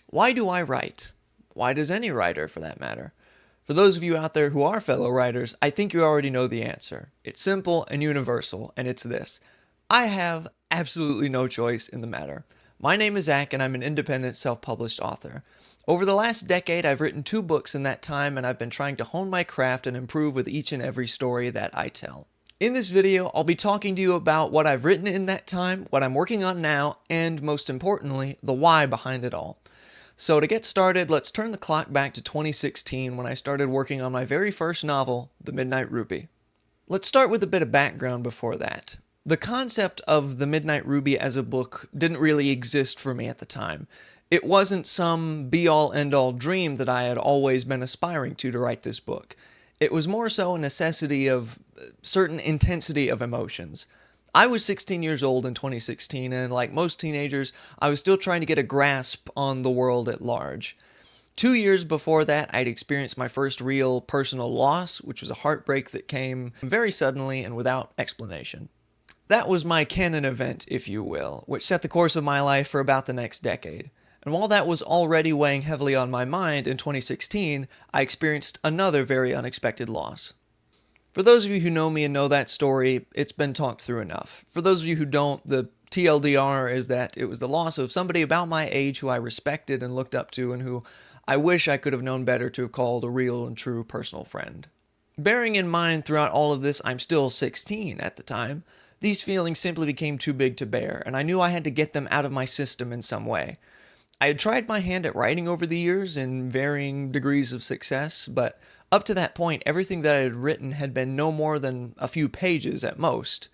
Why do I write? Why does any writer, for that matter? For those of you out there who are fellow writers, I think you already know the answer. It's simple and universal, and it's this: I have absolutely no choice in the matter. My name is Zach, and I'm an independent, self published author. Over the last decade, I've written 2 books in that time, and I've been trying to hone my craft and improve with each and every story that I tell. In this video, I'll be talking to you about what I've written in that time, what I'm working on now, and most importantly, the why behind it all. So to get started, let's turn the clock back to 2016 when I started working on my very first novel, The Midnight Ruby. Let's start with a bit of background before that. The concept of The Midnight Ruby as a book didn't really exist for me at the time. It wasn't some be-all end-all dream that I had always been aspiring to write this book. It was more so a necessity of certain intensity of emotions. I was 16 years old in 2016, and like most teenagers, I was still trying to get a grasp on the world at large. 2 years before that, I'd experienced my first real personal loss, which was a heartbreak that came very suddenly and without explanation. That was my canon event, if you will, which set the course of my life for about the next decade. And while that was already weighing heavily on my mind in 2016, I experienced another very unexpected loss. For those of you who know me and know that story, it's been talked through enough. For those of you who don't, the TLDR is that it was the loss of somebody about my age who I respected and looked up to and who I wish I could have known better to have called a real and true personal friend. Bearing in mind throughout all of this, I'm still 16 at the time, these feelings simply became too big to bear, and I knew I had to get them out of my system in some way. I had tried my hand at writing over the years in varying degrees of success, but up to that point, everything that I had written had been no more than a few pages at most.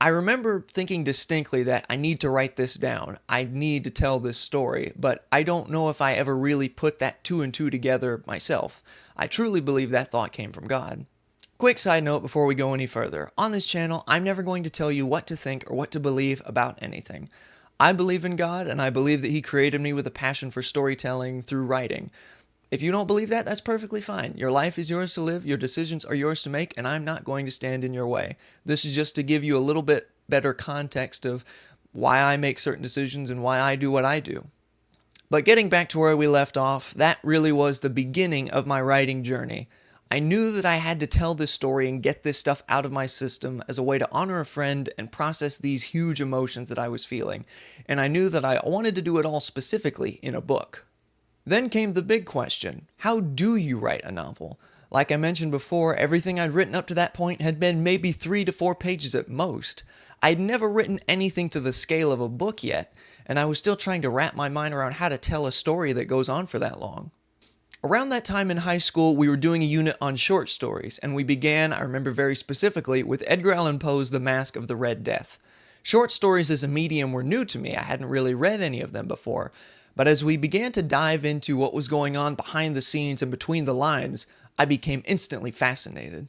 I remember thinking distinctly that I need to write this down. I need to tell this story, but I don't know if I ever really put that 2 and 2 together myself. I truly believe that thought came from God. Quick side note before we go any further. On this channel, I'm never going to tell you what to think or what to believe about anything. I believe in God, and I believe that He created me with a passion for storytelling through writing. If you don't believe that, that's perfectly fine. Your life is yours to live, your decisions are yours to make, and I'm not going to stand in your way. This is just to give you a little bit better context of why I make certain decisions and why I do what I do. But getting back to where we left off, that really was the beginning of my writing journey. I knew that I had to tell this story and get this stuff out of my system as a way to honor a friend and process these huge emotions that I was feeling, and I knew that I wanted to do it all specifically in a book. Then came the big question: how do you write a novel? Like I mentioned before, everything I'd written up to that point had been maybe 3 to 4 pages at most. I'd never written anything to the scale of a book yet, and I was still trying to wrap my mind around how to tell a story that goes on for that long. Around that time in high school, we were doing a unit on short stories, and we began, I remember very specifically, with Edgar Allan Poe's The Mask of the Red Death. Short stories as a medium were new to me. I hadn't really read any of them before. But as we began to dive into what was going on behind the scenes and between the lines, I became instantly fascinated.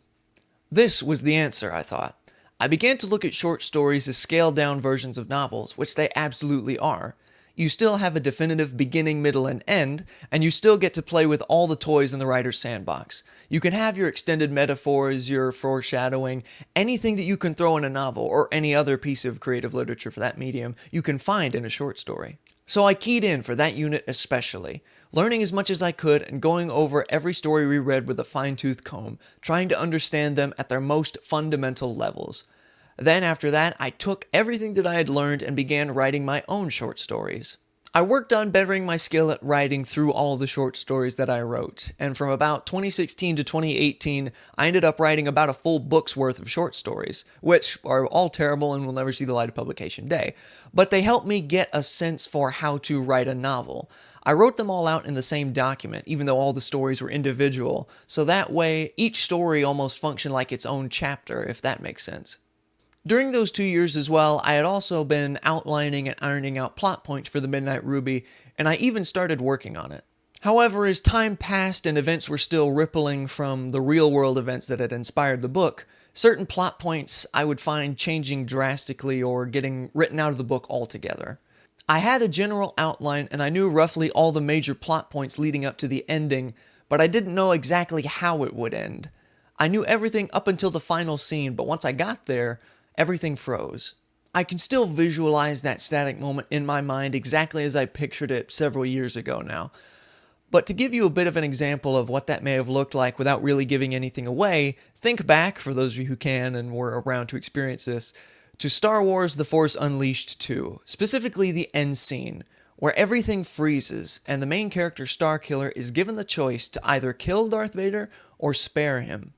This was the answer, I thought. I began to look at short stories as scaled-down versions of novels, which they absolutely are. You still have a definitive beginning, middle, and end, and you still get to play with all the toys in the writer's sandbox. You can have your extended metaphors, your foreshadowing, anything that you can throw in a novel, or any other piece of creative literature for that medium, you can find in a short story. So I keyed in for that unit especially, learning as much as I could and going over every story we read with a fine-tooth comb, trying to understand them at their most fundamental levels. Then after that, I took everything that I had learned and began writing my own short stories. I worked on bettering my skill at writing through all of the short stories that I wrote, and from about 2016 to 2018, I ended up writing about a full book's worth of short stories, which are all terrible and will never see the light of publication day, but they helped me get a sense for how to write a novel. I wrote them all out in the same document, even though all the stories were individual, so that way each story almost functioned like its own chapter, if that makes sense. During those 2 years as well, I had also been outlining and ironing out plot points for The Midnight Ruby, and I even started working on it. However, as time passed and events were still rippling from the real-world events that had inspired the book, certain plot points I would find changing drastically or getting written out of the book altogether. I had a general outline and I knew roughly all the major plot points leading up to the ending, but I didn't know exactly how it would end. I knew everything up until the final scene, but once I got there, everything froze. I can still visualize that static moment in my mind exactly as I pictured it several years ago now. But to give you a bit of an example of what that may have looked like without really giving anything away, think back, for those of you who can and were around to experience this, to Star Wars The Force Unleashed 2, specifically the end scene, where everything freezes and the main character Starkiller is given the choice to either kill Darth Vader or spare him.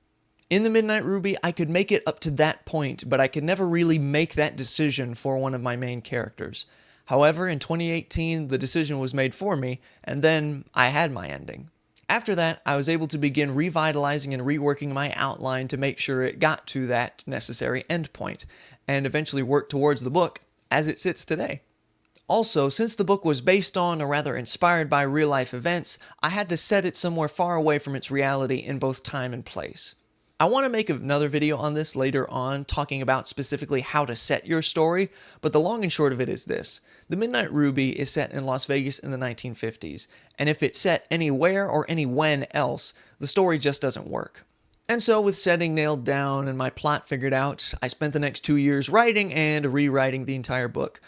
In the Midnight Ruby, I could make it up to that point, but I could never really make that decision for one of my main characters. However, in 2018, the decision was made for me, and then I had my ending. After that, I was able to begin revitalizing and reworking my outline to make sure it got to that necessary endpoint, and eventually work towards the book as it sits today. Also, since the book was based on, or rather inspired by, real-life events, I had to set it somewhere far away from its reality in both time and place. I want to make another video on this later on, talking about specifically how to set your story, but the long and short of it is this. The Midnight Ruby is set in Las Vegas in the 1950s, and if it's set anywhere or any when else, the story just doesn't work. And so, with setting nailed down and my plot figured out, I spent the next 2 years writing and rewriting the entire book.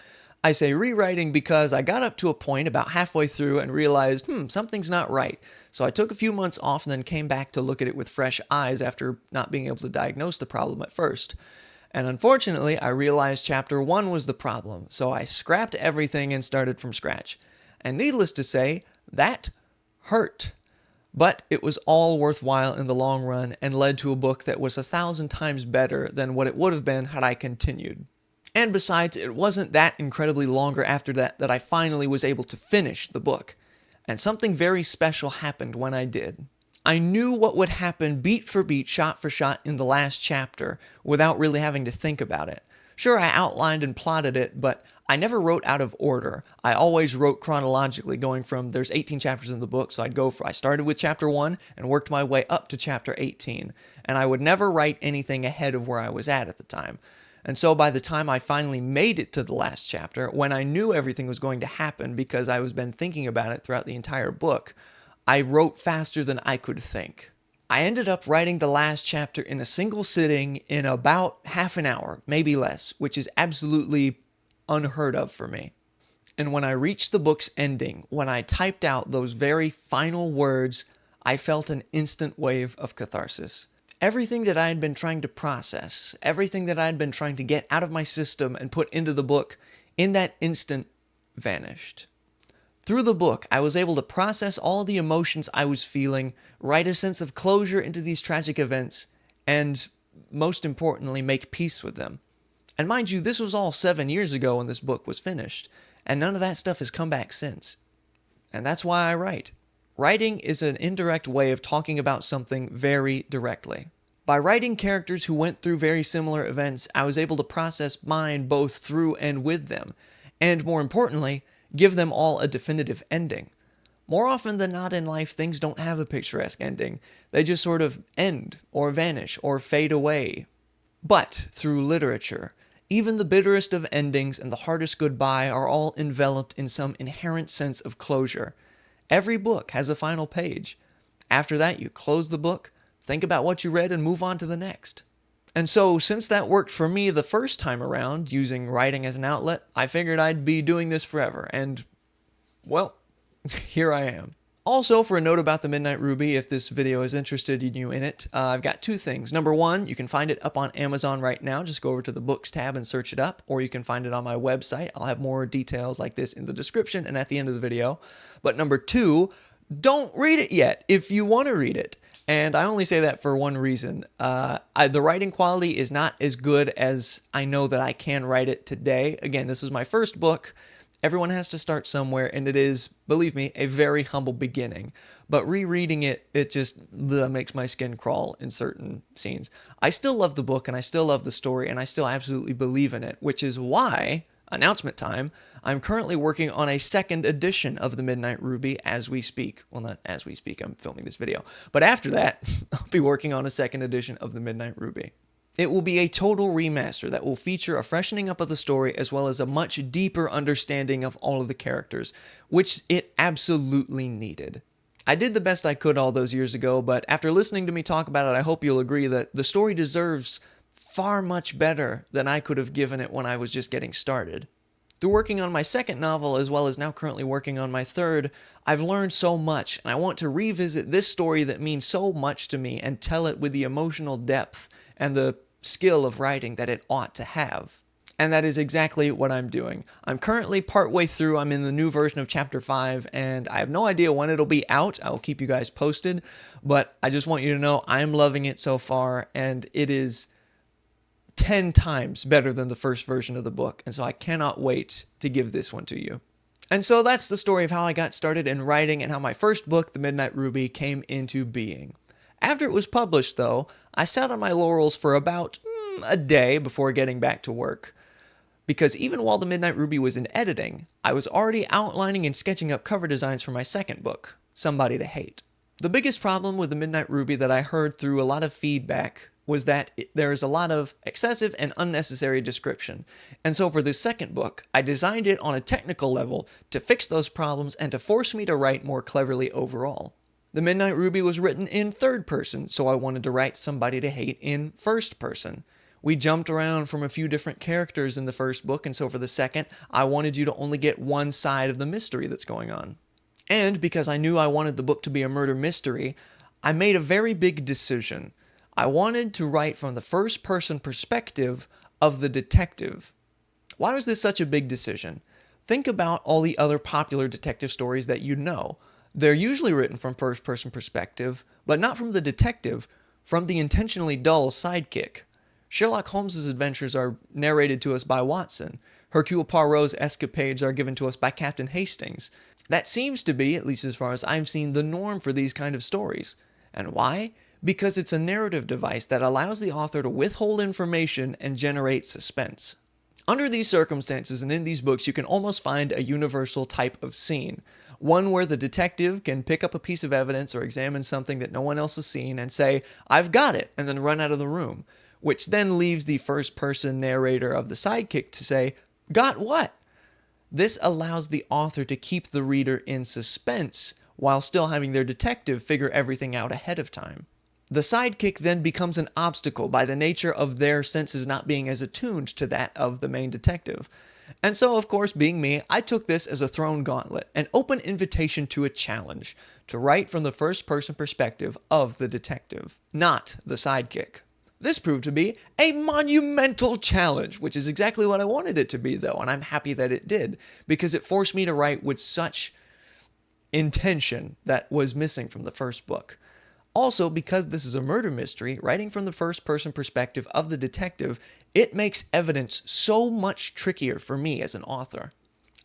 I say rewriting because I got up to a point about halfway through and realized, something's not right. So I took a few months off and then came back to look at it with fresh eyes after not being able to diagnose the problem at first. And unfortunately, I realized chapter 1 was the problem, so I scrapped everything and started from scratch. And needless to say, that hurt. But it was all worthwhile in the long run and led to a book that was 1,000 times better than what it would have been had I continued. And besides, it wasn't that incredibly longer after that I finally was able to finish the book. And something very special happened when I did. I knew what would happen beat for beat, shot for shot in the last chapter without really having to think about it. Sure, I outlined and plotted it, but I never wrote out of order. I always wrote chronologically, going from, there's 18 chapters in the book, so I started with chapter 1 and worked my way up to chapter 18. And I would never write anything ahead of where I was at the time. And so by the time I finally made it to the last chapter, when I knew everything was going to happen because I was been thinking about it throughout the entire book, I wrote faster than I could think. I ended up writing the last chapter in a single sitting in about half an hour, maybe less, which is absolutely unheard of for me. And when I reached the book's ending, when I typed out those very final words, I felt an instant wave of catharsis. Everything that I had been trying to process, everything that I had been trying to get out of my system and put into the book, in that instant, vanished. Through the book, I was able to process all the emotions I was feeling, write a sense of closure into these tragic events, and, most importantly, make peace with them. And mind you, this was all 7 years ago when this book was finished, and none of that stuff has come back since. And that's why I write. Writing is an indirect way of talking about something very directly. By writing characters who went through very similar events, I was able to process mine both through and with them, and more importantly, give them all a definitive ending. More often than not in life, things don't have a picturesque ending. They just sort of end, or vanish, or fade away. But through literature, even the bitterest of endings and the hardest goodbye are all enveloped in some inherent sense of closure. Every book has a final page. After that, you close the book, think about what you read, and move on to the next. And so, since that worked for me the first time around, using writing as an outlet, I figured I'd be doing this forever, and, well, here I am. Also, for a note about the Midnight Ruby, if this video is interested in you in it, I've got two things. Number one, you can find it up on Amazon right now. Just go over to the books tab and search it up, or you can find it on my website. I'll have more details like this in the description and at the end of the video. But number two, don't read it yet if you want to read it. And I only say that for one reason. The writing quality is not as good as I know that I can write it today. Again, this is my first book. Everyone has to start somewhere, and it is, believe me, a very humble beginning. But rereading it, it just makes my skin crawl in certain scenes. I still love the book, and I still love the story, and I still absolutely believe in it, which is why, announcement time, I'm currently working on a second edition of The Midnight Ruby as we speak. Well, not as we speak, I'm filming this video. But after that, I'll be working on a second edition of The Midnight Ruby. It will be a total remaster that will feature a freshening up of the story as well as a much deeper understanding of all of the characters, which it absolutely needed. I did the best I could all those years ago, but after listening to me talk about it, I hope you'll agree that the story deserves far much better than I could have given it when I was just getting started. Through working on my second novel, as well as now currently working on my third, I've learned so much, and I want to revisit this story that means so much to me and tell it with the emotional depth and the skill of writing that it ought to have. And that is exactly what I'm doing. I'm currently partway through. I'm in the new version of Chapter 5, and I have no idea when it'll be out. I will keep you guys posted, but I just want you to know I'm loving it so far, and it is 10 times better than the first version of the book, and so I cannot wait to give this one to you. And so that's the story of how I got started in writing and how my first book, The Midnight Ruby, came into being. After it was published, though, I sat on my laurels for about a day before getting back to work. Because even while The Midnight Ruby was in editing, I was already outlining and sketching up cover designs for my second book, Somebody to Hate. The biggest problem with The Midnight Ruby that I heard through a lot of feedback was that there is a lot of excessive and unnecessary description. And so for this second book, I designed it on a technical level to fix those problems and to force me to write more cleverly overall. The Midnight Ruby was written in third person, so I wanted to write Somebody to Hate in first person. We jumped around from a few different characters in the first book, and so for the second, I wanted you to only get one side of the mystery that's going on. And because I knew I wanted the book to be a murder mystery, I made a very big decision. I wanted to write from the first-person perspective of the detective. Why was this such a big decision? Think about all the other popular detective stories that you know. They're usually written from first-person perspective, but not from the detective, from the intentionally dull sidekick. Sherlock Holmes' adventures are narrated to us by Watson. Hercule Poirot's escapades are given to us by Captain Hastings. That seems to be, at least as far as I've seen, the norm for these kind of stories. And why? Because it's a narrative device that allows the author to withhold information and generate suspense. Under these circumstances and in these books, you can almost find a universal type of scene. One where the detective can pick up a piece of evidence or examine something that no one else has seen and say, "I've got it," and then run out of the room. Which then leaves the first-person narrator of the sidekick to say, "Got what?" This allows the author to keep the reader in suspense while still having their detective figure everything out ahead of time. The sidekick then becomes an obstacle by the nature of their senses not being as attuned to that of the main detective. And so, of course, being me, I took this as a thrown gauntlet, an open invitation to a challenge, to write from the first-person perspective of the detective, not the sidekick. This proved to be a monumental challenge, which is exactly what I wanted it to be, though, and I'm happy that it did, because it forced me to write with such intention that was missing from the first book. Also, because this is a murder mystery, writing from the first-person perspective of the detective, it makes evidence so much trickier for me as an author.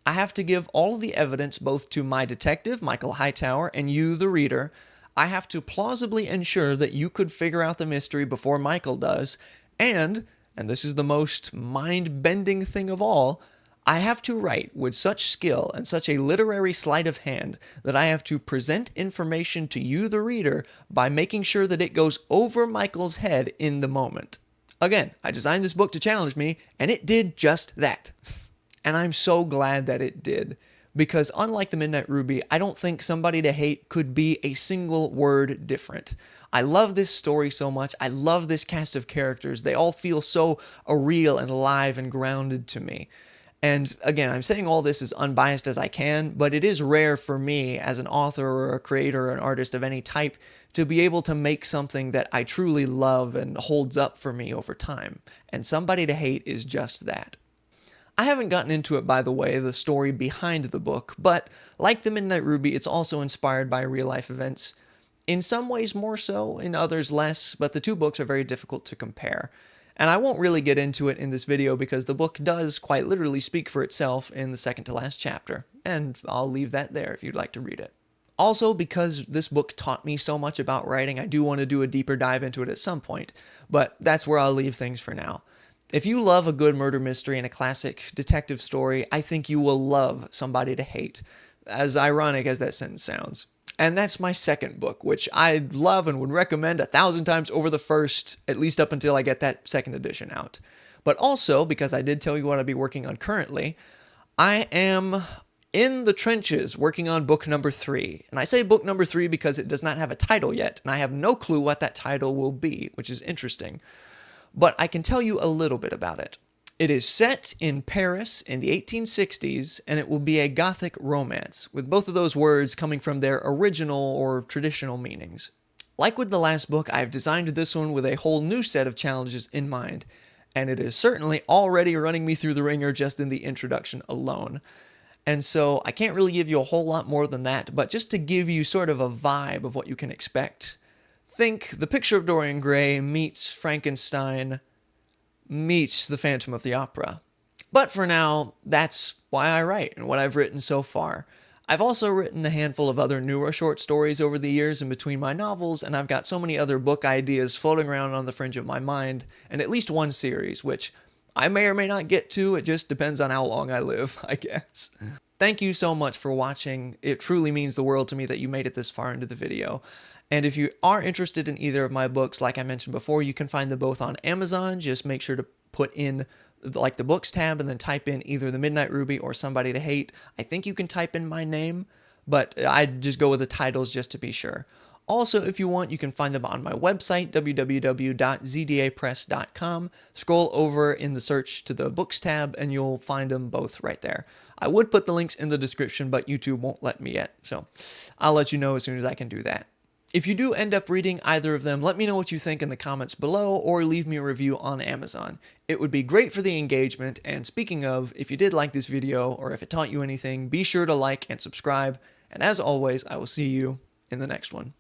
I have to give all of the evidence both to my detective, Michael Hightower, and you, the reader. I have to plausibly ensure that you could figure out the mystery before Michael does, and this is the most mind-bending thing of all, I have to write with such skill and such a literary sleight of hand that I have to present information to you, the reader, by making sure that it goes over Michael's head in the moment. Again, I designed this book to challenge me, and it did just that. And I'm so glad that it did. Because unlike The Midnight Ruby, I don't think Somebody to Hate could be a single word different. I love this story so much. I love this cast of characters. They all feel so real and alive and grounded to me. And again, I'm saying all this as unbiased as I can, but it is rare for me as an author or a creator or an artist of any type to be able to make something that I truly love and holds up for me over time. And Somebody to Hate is just that. I haven't gotten into it, by the way, the story behind the book, but like The Midnight Ruby, it's also inspired by real-life events. In some ways more so, in others less, but the two books are very difficult to compare. And I won't really get into it in this video because the book does quite literally speak for itself in the second to last chapter, and I'll leave that there if you'd like to read it. Also, because this book taught me so much about writing, I do want to do a deeper dive into it at some point, but that's where I'll leave things for now. If you love a good murder mystery and a classic detective story, I think you will love Somebody to Hate, as ironic as that sentence sounds. And that's my second book, which I love and would recommend 1,000 times over the first, at least up until I get that second edition out. But also, because I did tell you what I'd be working on currently, I am in the trenches working on book number 3. And I say book number 3 because it does not have a title yet, and I have no clue what that title will be, which is interesting. but I can tell you a little bit about it. It is set in Paris in the 1860s, and it will be a Gothic romance, with both of those words coming from their original or traditional meanings. Like with the last book, I've designed this one with a whole new set of challenges in mind, and it is certainly already running me through the ringer just in the introduction alone. And so I can't really give you a whole lot more than that, but just to give you sort of a vibe of what you can expect, think The Picture of Dorian Gray meets Frankenstein meets The Phantom of the Opera. But for now, that's why I write and what I've written so far. I've also written a handful of other newer short stories over the years in between my novels, and I've got so many other book ideas floating around on the fringe of my mind, and at least one series, which I may or may not get to. It just depends on how long I live, I guess. Thank you so much for watching. It truly means the world to me that you made it this far into the video. And if you are interested in either of my books, like I mentioned before, you can find them both on Amazon. Just make sure to put in like the books tab and then type in either The Midnight Ruby or Somebody to Hate. I think you can type in my name, but I'd just go with the titles just to be sure. Also, if you want, you can find them on my website, www.zdapress.com. Scroll over in the search to the books tab, and you'll find them both right there. I would put the links in the description, but YouTube won't let me yet, so I'll let you know as soon as I can do that. If you do end up reading either of them, let me know what you think in the comments below, or leave me a review on Amazon. It would be great for the engagement, and speaking of, if you did like this video, or if it taught you anything, be sure to like and subscribe, and as always, I will see you in the next one.